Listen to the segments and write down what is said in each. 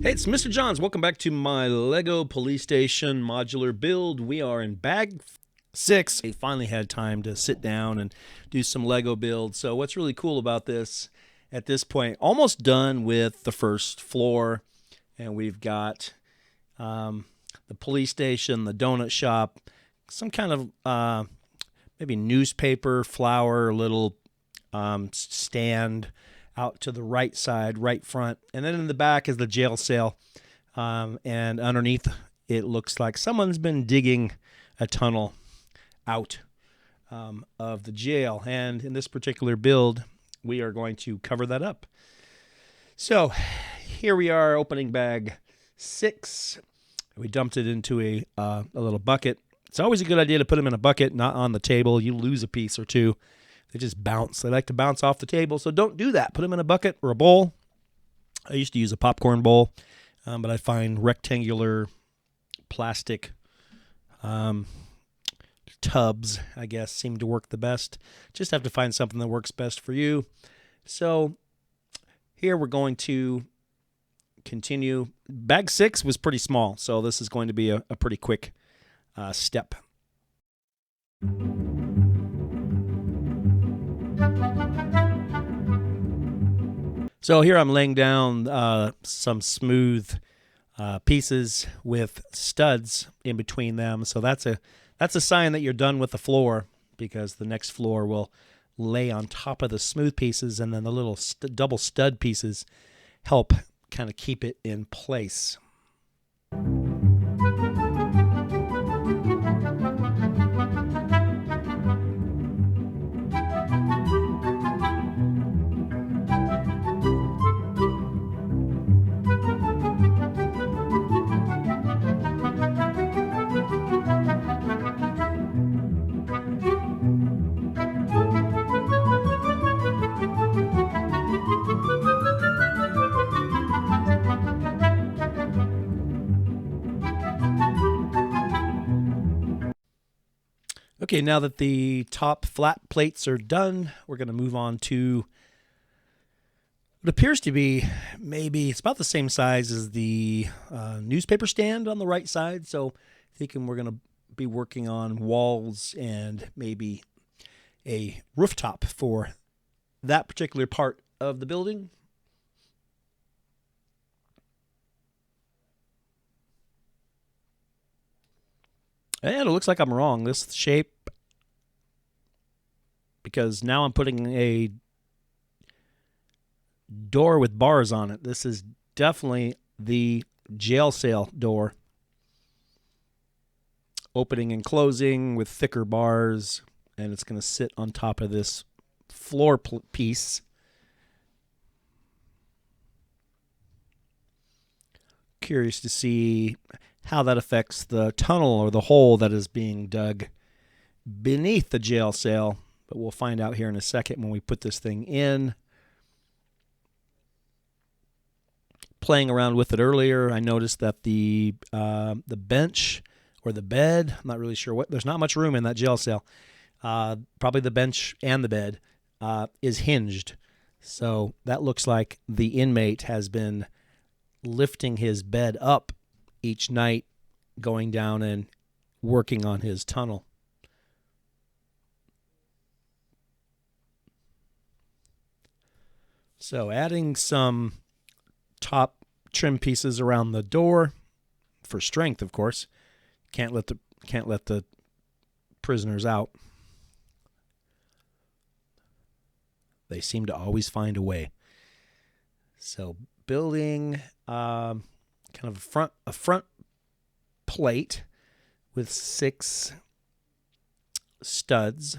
Hey, it's Mr. Johns. Welcome back to my Lego Police Station modular build. We are in bag 6. I finally had time to sit down and do some Lego build. So what's really cool about this, at this point, almost done with the first floor. And we've got the police station, the donut shop, some kind of maybe newspaper, flower, little stand out to the right side, right front. And then in the back is the jail cell. And underneath, it looks like someone's been digging a tunnel out of the jail. And in this particular build, we are going to cover that up. So here we are, opening bag 6. We dumped it into a little bucket. It's always a good idea to put them in a bucket, not on the table. You lose a piece or two. They just bounce. They like to bounce off the table, so don't do that. Put them in a bucket or a bowl. I used to use a popcorn bowl, but I find rectangular plastic tubs, I guess, seem to work the best. Just have to find something that works best for you. So here we're going to continue. Bag 6 was pretty small, so this is going to be a pretty quick step. So here I'm laying down some smooth pieces with studs in between them. So that's a sign that you're done with the floor, because the next floor will lay on top of the smooth pieces, and then the little double stud pieces help kind of keep it in place. Okay, now that the top flat plates are done, we're going to move on to what appears to be, maybe it's about the same size as the newspaper stand on the right side. So thinking we're going to be working on walls and maybe a rooftop for that particular part of the building. And it looks like I'm wrong. This shape, because now I'm putting a door with bars on it. This is definitely the jail cell door. Opening and closing with thicker bars, and it's going to sit on top of this floor piece. Curious to see how that affects the tunnel or the hole that is being dug beneath the jail cell, but we'll find out here in a second when we put this thing in. Playing around with it earlier, I noticed that the bench or the bed, I'm not really sure what, there's not much room in that jail cell. Probably the bench and the bed is hinged. So that looks like the inmate has been lifting his bed up each night, going down and working on his tunnel. So adding some top trim pieces around the door for strength, of course. Can't let the prisoners out. They seem to always find a way. So building kind of a front plate with 6 studs,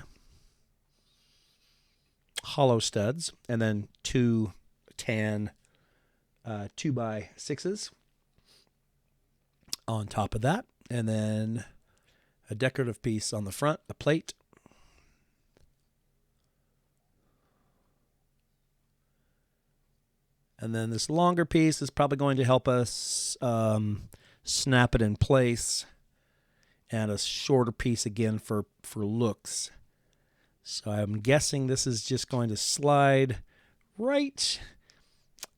hollow studs, and then 2 tan 2x6s on top of that, and then a decorative piece on the front, a plate. And then this longer piece is probably going to help us snap it in place, and a shorter piece again for looks. So I'm guessing this is just going to slide right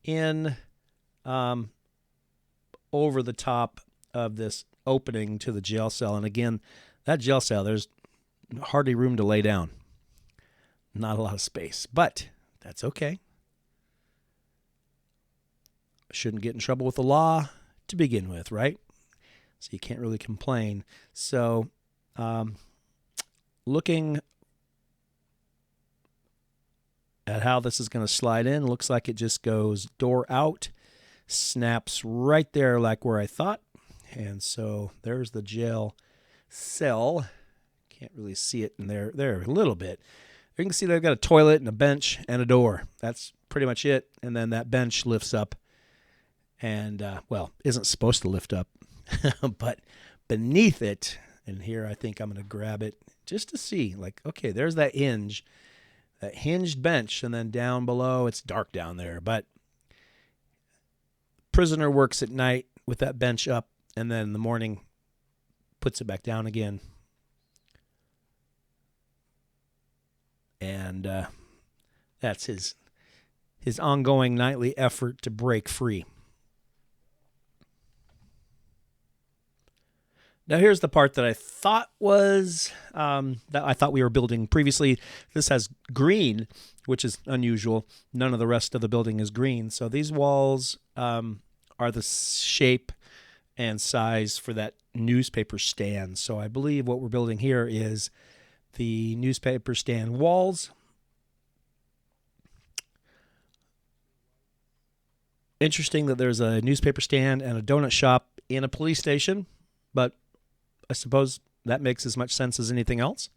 in over the top of this opening to the jail cell. And again, that jail cell, there's hardly room to lay down. Not a lot of space, but that's okay. Shouldn't get in trouble with the law to begin with, right? So you can't really complain. So looking at how this is going to slide in, looks like it just goes door out, snaps right there like where I thought. And so there's the jail cell. Can't really see it in there a little bit. You can see they've got a toilet and a bench and a door. That's pretty much it. And then that bench lifts up and, well, isn't supposed to lift up. But beneath it, and here I think I'm going to grab it just to see, like, okay, there's that hinge, that hinged bench, and then down below, it's dark down there. But prisoner works at night with that bench up, and then in the morning puts it back down again. And that's his ongoing nightly effort to break free. Now here's the part that I thought was that I thought we were building previously. This has green, which is unusual. None of the rest of the building is green. So these walls are the shape and size for that newspaper stand. So I believe what we're building here is the newspaper stand walls. Interesting that there's a newspaper stand and a donut shop in a police station, but I suppose that makes as much sense as anything else.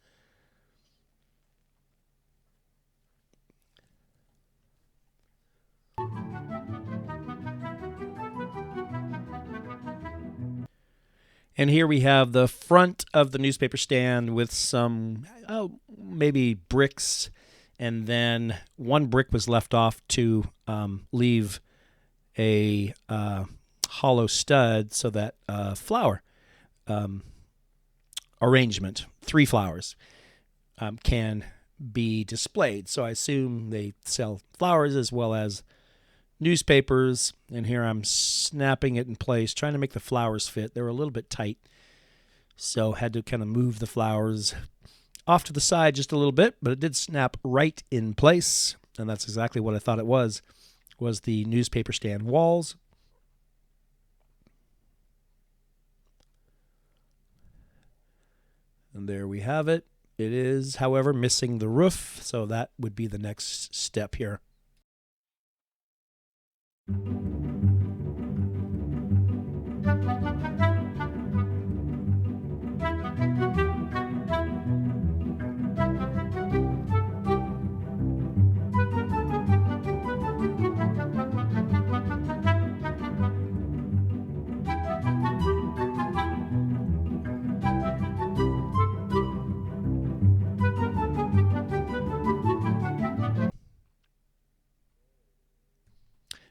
And here we have the front of the newspaper stand with some, maybe bricks, and then one brick was left off to leave a hollow stud so that flower arrangement, 3 flowers, can be displayed. So I assume they sell flowers as well as newspapers, and here I'm snapping it in place, trying to make the flowers fit. They were a little bit tight, so had to kind of move the flowers off to the side just a little bit, but it did snap right in place, and that's exactly what I thought it was the newspaper stand walls. And there we have it. It is, however, missing the roof, so that would be the next step here.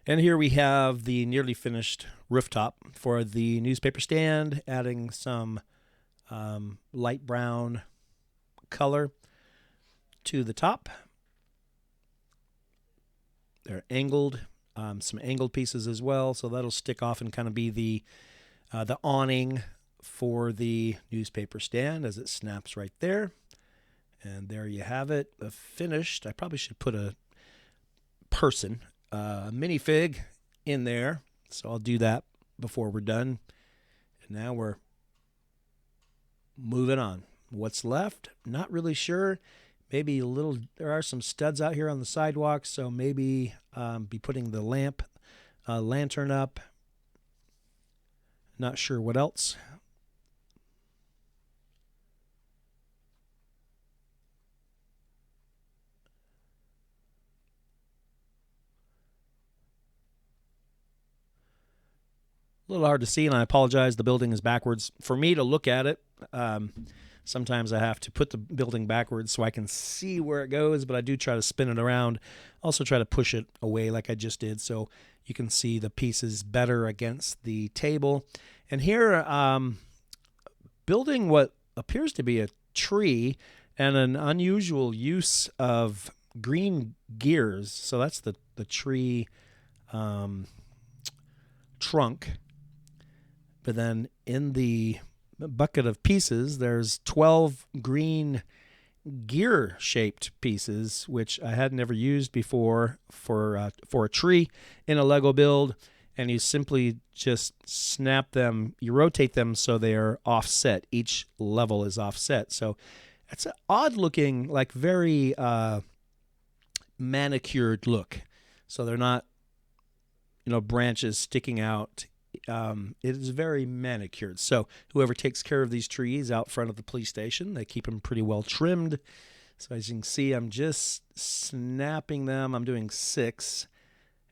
And here we have the nearly finished rooftop for the newspaper stand, adding some light brown color to the top. They're angled, some angled pieces as well, so that'll stick off and kind of be the awning for the newspaper stand as it snaps right there. And there you have it, finished. I probably should put a person, minifig in there, so I'll do that before we're done. And now we're moving on. What's left? Not really sure. Maybe a little, there are some studs out here on the sidewalk, so maybe be putting the lantern up. Not sure what else. A little hard to see, and I apologize. The building is backwards. For me to look at it, sometimes I have to put the building backwards so I can see where it goes, but I do try to spin it around. Also try to push it away like I just did so you can see the pieces better against the table. And here, building what appears to be a tree and an unusual use of green gears. So that's the tree trunk. But then in the bucket of pieces, there's 12 green gear-shaped pieces, which I had never used before for a tree in a Lego build. And you simply just snap them, you rotate them so they are offset. Each level is offset. So it's an odd-looking, like very manicured look. So they're not, branches sticking out. It is very manicured. So whoever takes care of these trees out front of the police station, they keep them pretty well trimmed. So as you can see, I'm just snapping them. I'm doing 6.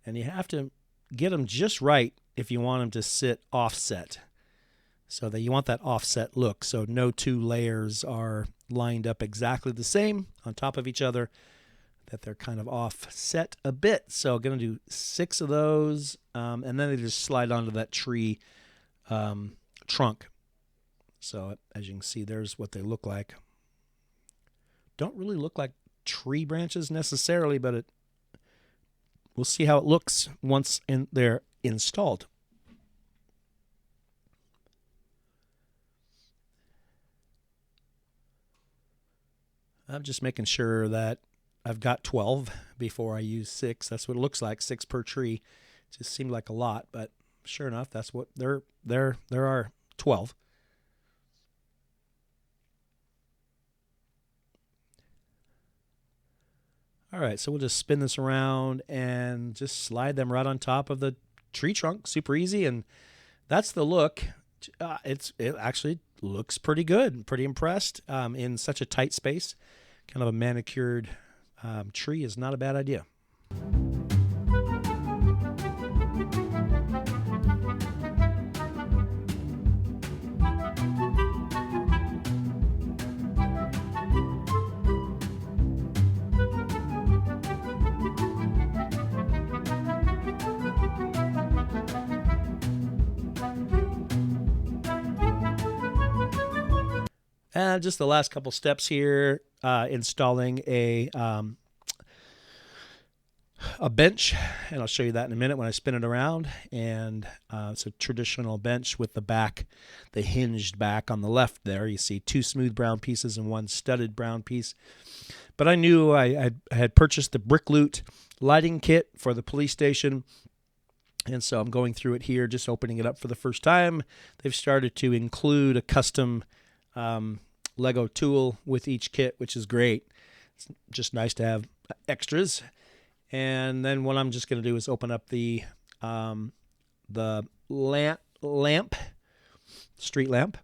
And you have to get them just right if you want them to sit offset. So that you want that offset look. So no 2 layers are lined up exactly the same on top of each other, that they're kind of offset a bit. So I'm going to do 6 of those, and then they just slide onto that tree trunk. So as you can see, there's what they look like. Don't really look like tree branches necessarily, but we'll see how it looks once they're installed. I'm just making sure that I've got 12 before I use 6. That's what it looks like, 6 per tree. It just seemed like a lot, but sure enough, that's what there are 12. All right, so we'll just spin this around and just slide them right on top of the tree trunk. Super easy, and that's the look. It actually looks pretty good. Pretty impressed in such a tight space. Kind of a manicured tree is not a bad idea. And just the last couple steps here, installing a bench, and I'll show you that in a minute when I spin it around. And it's a traditional bench with the hinged back on the left there. You see 2 smooth brown pieces and 1 studded brown piece. But I knew I had purchased the Brick Loot lighting kit for the police station. And so I'm going through it here, just opening it up for the first time. They've started to include a custom Lego tool with each kit, which is great. It's just nice to have extras. And then what I'm just going to do is open up the street lamp,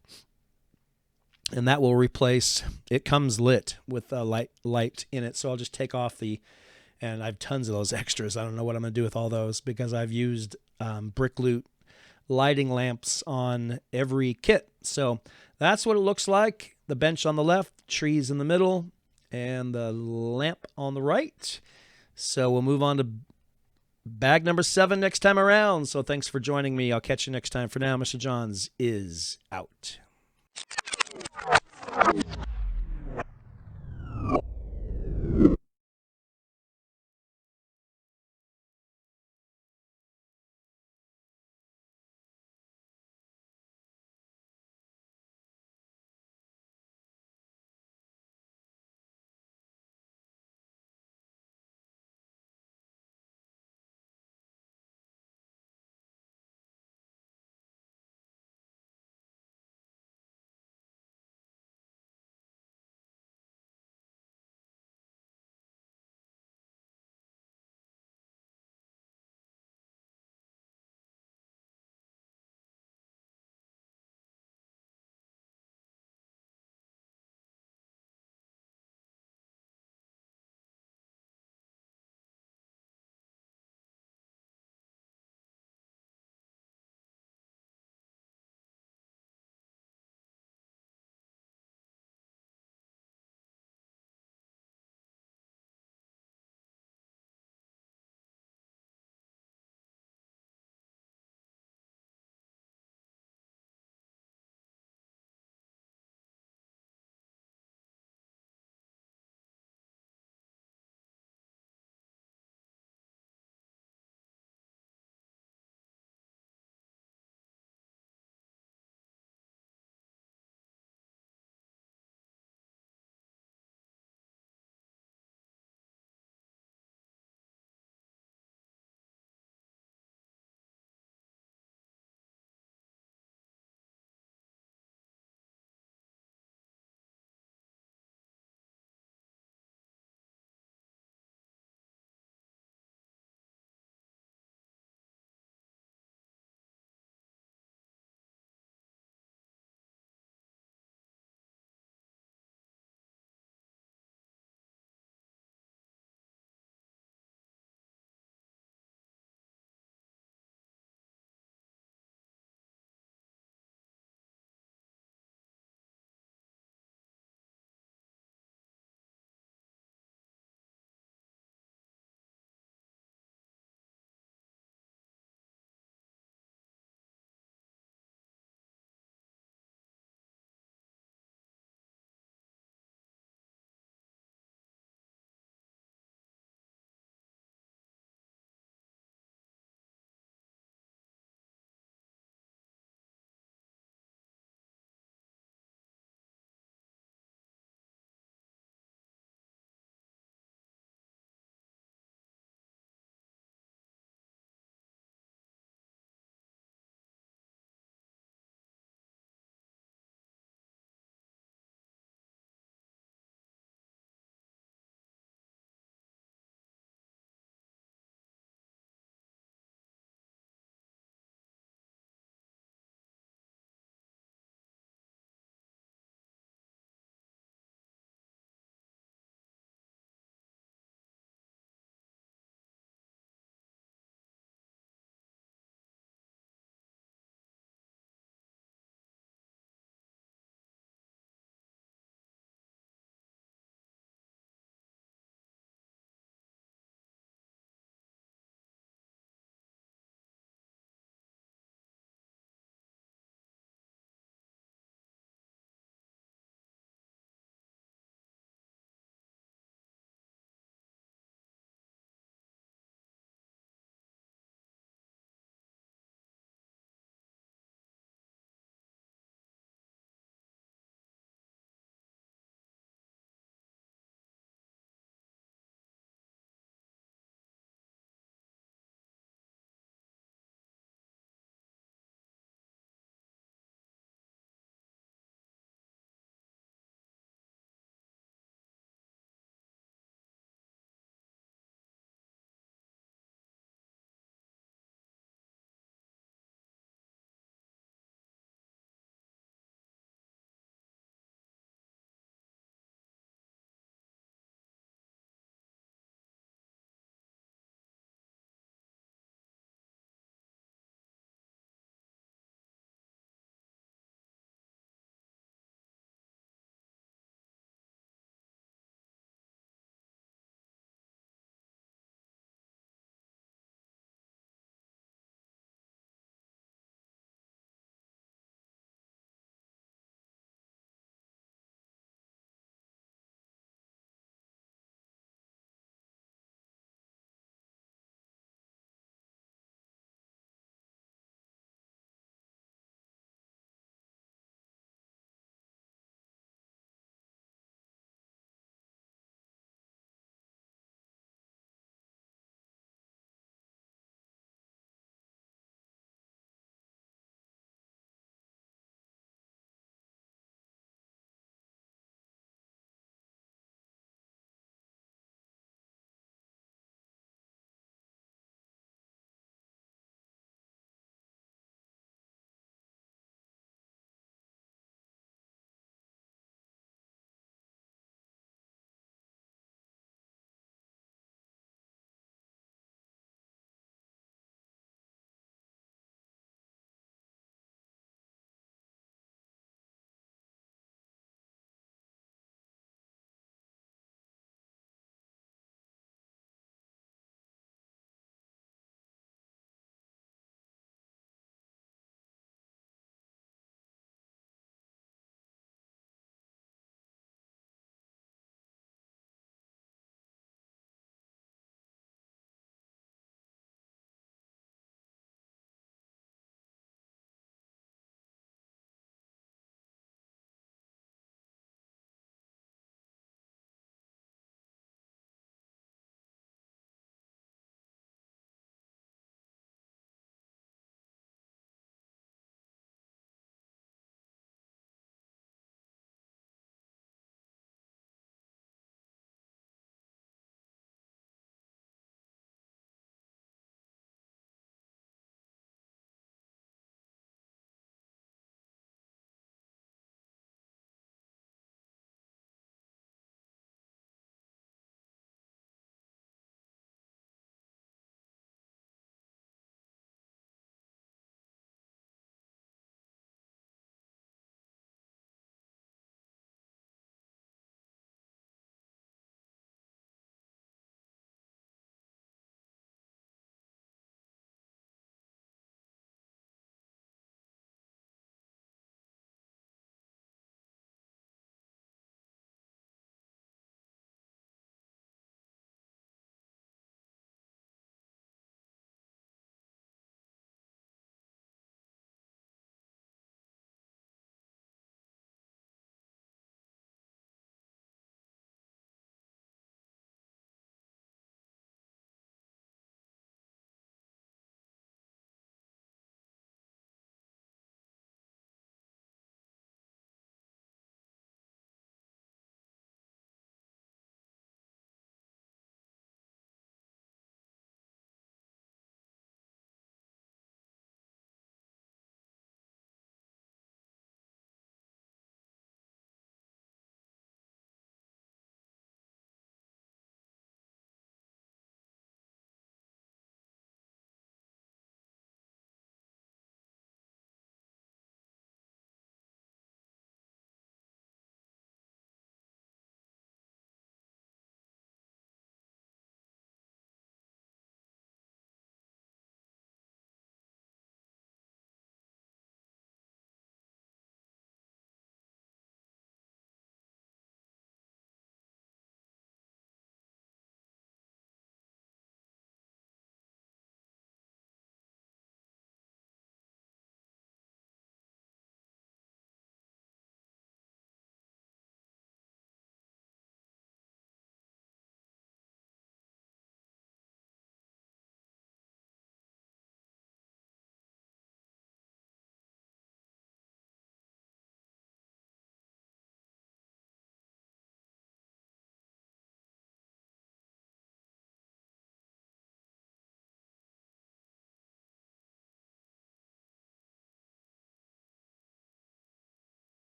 and that will replace. It comes lit with a light in it, so I'll just take off and I have tons of those extras. I don't know what I'm going to do with all those because I've used Brick Loot lighting lamps on every kit. So that's what it looks like. The bench on the left, trees in the middle, and the lamp on the right. So we'll move on to bag number 7 next time around. So thanks for joining me. I'll catch you next time. For now, Mr. Johns is out.